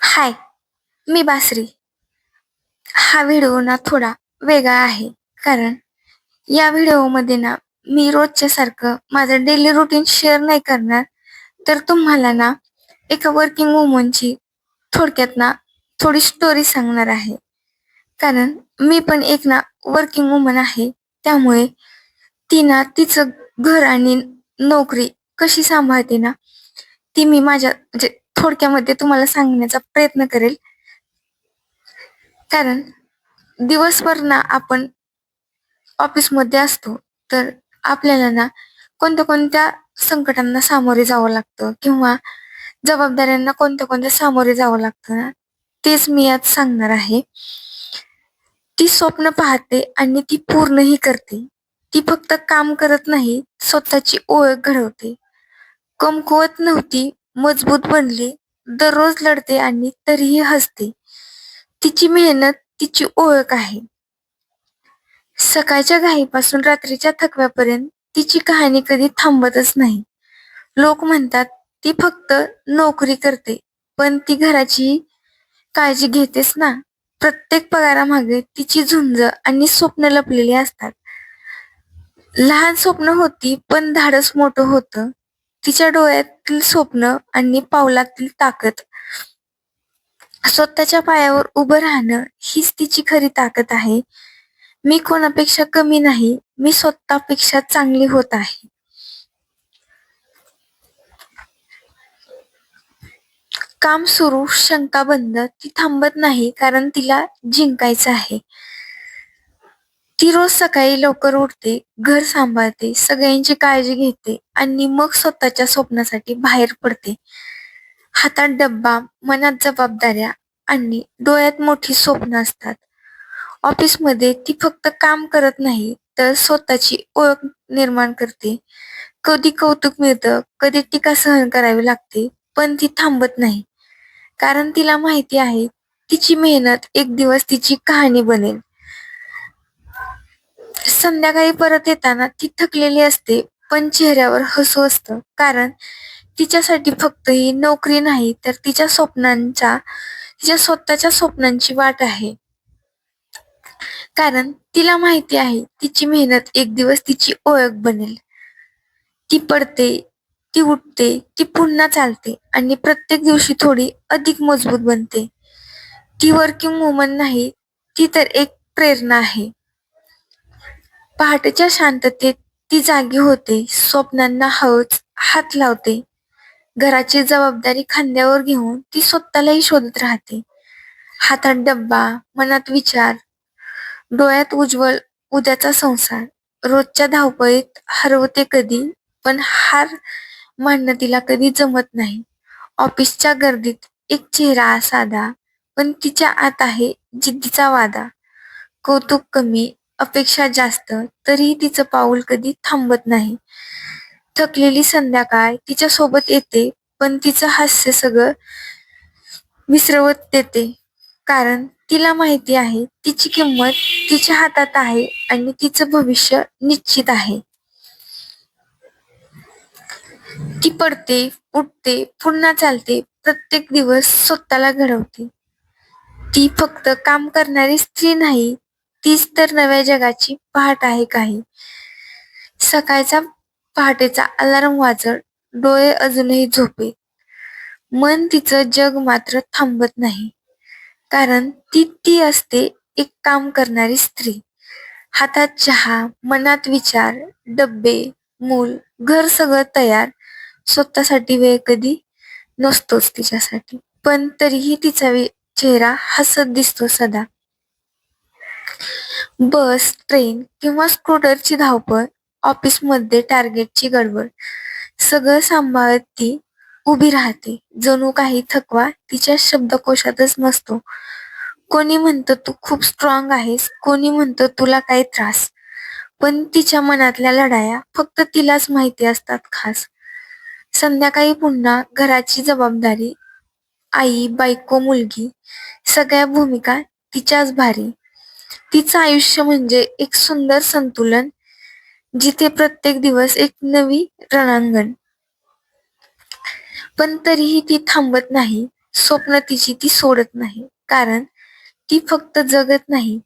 हाय, मी बासरी. हा व्हिडिओ ना थोडा वेगळा आहे. कारण या व्हिडिओमध्ये ना मी रोजच्या सारखं माझं डेली रुटीन शेअर नाही करणार, तर तुम्हाला ना एका वर्किंग वुमनची थोडक्यात ना थोडी स्टोरी सांगणार आहे. कारण मी पण एक ना वर्किंग वुमन आहे. त्यामुळे ती ना तिचं घर आणि नोकरी कशी सांभाळते ना, ती मी माझ्या म्हणजे थोडक्यामध्ये तुम्हाला सांगण्याचा प्रयत्न करेल. कारण दिवसभर ना आपण ऑफिसमध्ये असतो, तर आपल्याला ना कोणत्या कोणत्या संकटांना सामोरे जावं लागतं किंवा जबाबदाऱ्यांना कोणत्या कोणत्या सामोरे जावं लागतं ना, तेच मी आज सांगणार आहे. ती स्वप्न पाहते आणि ती पूर्णही करते. ती फक्त काम करत नाही, स्वतःची ओळख घडवते. कमकुवत नव्हती, मजबूत बनली. दररोज लढते आणि तरीही हसते. तिची मेहनत तिची ओळख आहे. सकाळच्या घाईपासून रात्रीच्या थकव्यापर्यंत तिची कहाणी कधी थांबतच नाही. लोक म्हणतात ती फक्त नोकरी करते, पण ती घराची काळजी घेतेच ना. प्रत्येक पगारामागे तिची झुंज आणि स्वप्न लपलेली असतात. लहान स्वप्न होती, पण धाडस मोठं होतं. तिच्या डोळ्यातील स्वप्न आणि पावलातील ताकद. स्वतःच्या पायावर उभं राहणं हीच तिची खरी ताकद आहे. मी कोणापेक्षा कमी नाही, मी स्वतःपेक्षा चांगली होत आहे. काम सुरू, शंका बंद. ती थांबत नाही, कारण तिला जिंकायचं आहे. ती रोज सकाळी लवकर उठते, घर सांभाळते, सगळ्यांची काळजी घेते आणि मग स्वतःच्या स्वप्नासाठी बाहेर पडते. हातात डब्बा, मनात जबाबदाऱ्या आणि डोळ्यात मोठी स्वप्न असतात. ऑफिसमध्ये ती फक्त काम करत नाही, तर स्वतःची ओळख निर्माण करते. कधी कौतुक मिळतं, कधी टीका सहन करावी लागते, पण ती थांबत नाही. कारण तिला माहिती आहे, तिची मेहनत एक दिवस तिची कहाणी बनेल. संध्याकाळी परत येताना ती थकलेली असते, पण चेहऱ्यावर हसू असतं. कारण तिच्यासाठी फक्त ही नोकरी नाही, तर तिच्या स्वतःच्या स्वप्नांची वाट आहे. कारण तिला माहिती आहे, तिची मेहनत एक दिवस तिची ओळख बनेल. ती पडते, ती उठते, ती पुन्हा चालते आणि प्रत्येक दिवशी थोडी अधिक मजबूत बनते. ती वर्किंग वुमन नाही, ती तर एक प्रेरणा आहे. पहाटेच्या शांततेत ती जागी होते, स्वप्नांना हळूच हात लावते. घराची जबाबदारी खांद्यावर घेऊन ती स्वतःलाही शोधत राहते. हातात डब्बा, मनात विचार, डोळ्यात उज्ज्वल उद्याचा संसार. रोजच्या धावपळीत हरवते कधी, पण हार मानणं तिला कधी जमत नाही. ऑफिसच्या गर्दीत एक चेहरा साधा, पण तिच्या आत आहे जिद्दीचा वादा. कौतुक कमी, अपेक्षा जास्त, तरीही तिचं पाऊल कधी थांबत नाही. थकलेली संध्याकाळ तिच्या सोबत येते, पण तिचं हास्य सगळं विसरवत देते. कारण तिला माहिती आहे, तिची किंमत तिच्या हातात आहे आणि तिचं भविष्य निश्चित आहे. ती पडते, उठते, पुन्हा चालते, प्रत्येक दिवस स्वतःला घडवते. ती फक्त काम करणारी स्त्री नाही, तीच तर नव्या जगाची पहाट आहे काही. सकाळचा पहाटेचा अलार्म वाजत, डोळे अजूनही झोपे. मन तिचं जग मात्र थांबत नाही. कारण ती ती असते एक काम करणारी स्त्री. हातात चहा, मनात विचार, डब्बे, मूल, घर सगळं तयार. स्वतःसाठी वेळ कधी नसतोच तिच्यासाठी. पण तरीही तिचा चेहरा हसत दिसतो सदा. बस, ट्रेन किंवा स्कूटरची धावपळ, ऑफिसमध्ये टार्गेटची गडबड, सगळं सांभाळत ती उभी राहते. जणू काही थकवा तिच्या शब्दकोशातच नसतो. कोणी म्हणतं तू खूप स्ट्रॉंग आहेस, कोणी म्हणतं तुला काही त्रास. पण तिच्या मनातल्या लढाया फक्त तिलाच माहिती असतात खास. संध्याकाळी पुन्हा घराची जबाबदारी, आई, बायको, मुलगी, सगळ्या भूमिका तिच्याच भारी. तिचं आयुष्य म्हणजे एक सुंदर संतुलन, जिथे प्रत्येक दिवस एक नवी रणांगण. पण तरीही ती थांबत नाही. स्वप्न तिची ती सोडत नाही, कारण ती फक्त जगत नाही,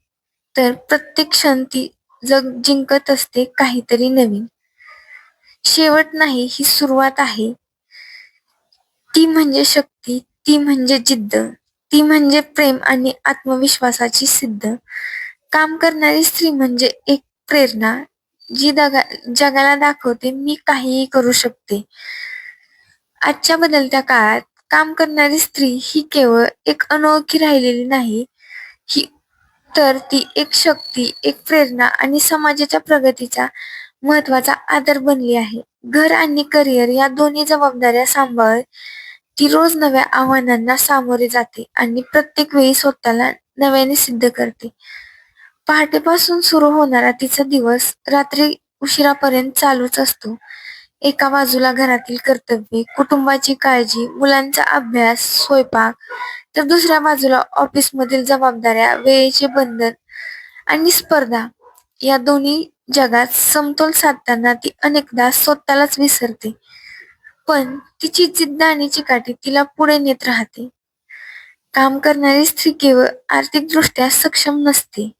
तर प्रत्येक क्षण ती जग जिंकत असते काहीतरी नवीन. शेवट नाही, ही सुरुवात आहे. ती म्हणजे शक्ती, ती म्हणजे जिद्द, ती म्हणजे प्रेम आणि आत्मविश्वासाची सिद्ध. काम करणारी स्त्री म्हणजे एक प्रेरणा, जी जगाला दाखवते मी काहीही करू शकते. आजच्या बदलत्या काळात काम करणारी स्त्री ही केवळ एक अनोळखी राहिलेली नाही, ही तर ती एक शक्ती, एक प्रेरणा आणि समाजाच्या प्रगतीचा महत्वाचा आधार बनली आहे. घर आणि करिअर या दोन्ही जबाबदाऱ्या सांभाळत ती रोज नव्या आव्हानांना सामोरे जाते आणि प्रत्येक वेळी स्वतःला नव्याने सिद्ध करते. पहाटेपासून सुरू होणारा तिचा दिवस रात्री उशिरापर्यंत चालूच असतो. एका बाजूला घरातील कर्तव्ये, कुटुंबाची काळजी, मुलांचा अभ्यास, स्वयंपाक, तर दुसऱ्या बाजूला ऑफिसमधील जबाबदाऱ्या, वेळेचे बंधन आणि स्पर्धा. या दोन्ही जगात समतोल साधताना ती अनेकदा स्वतःलाच विसरते. पण तिची जिद्द आणि चिकाटी तिला पुढे नेत राहते. काम करणारी स्त्री केवळ आर्थिकदृष्ट्या सक्षम नसते,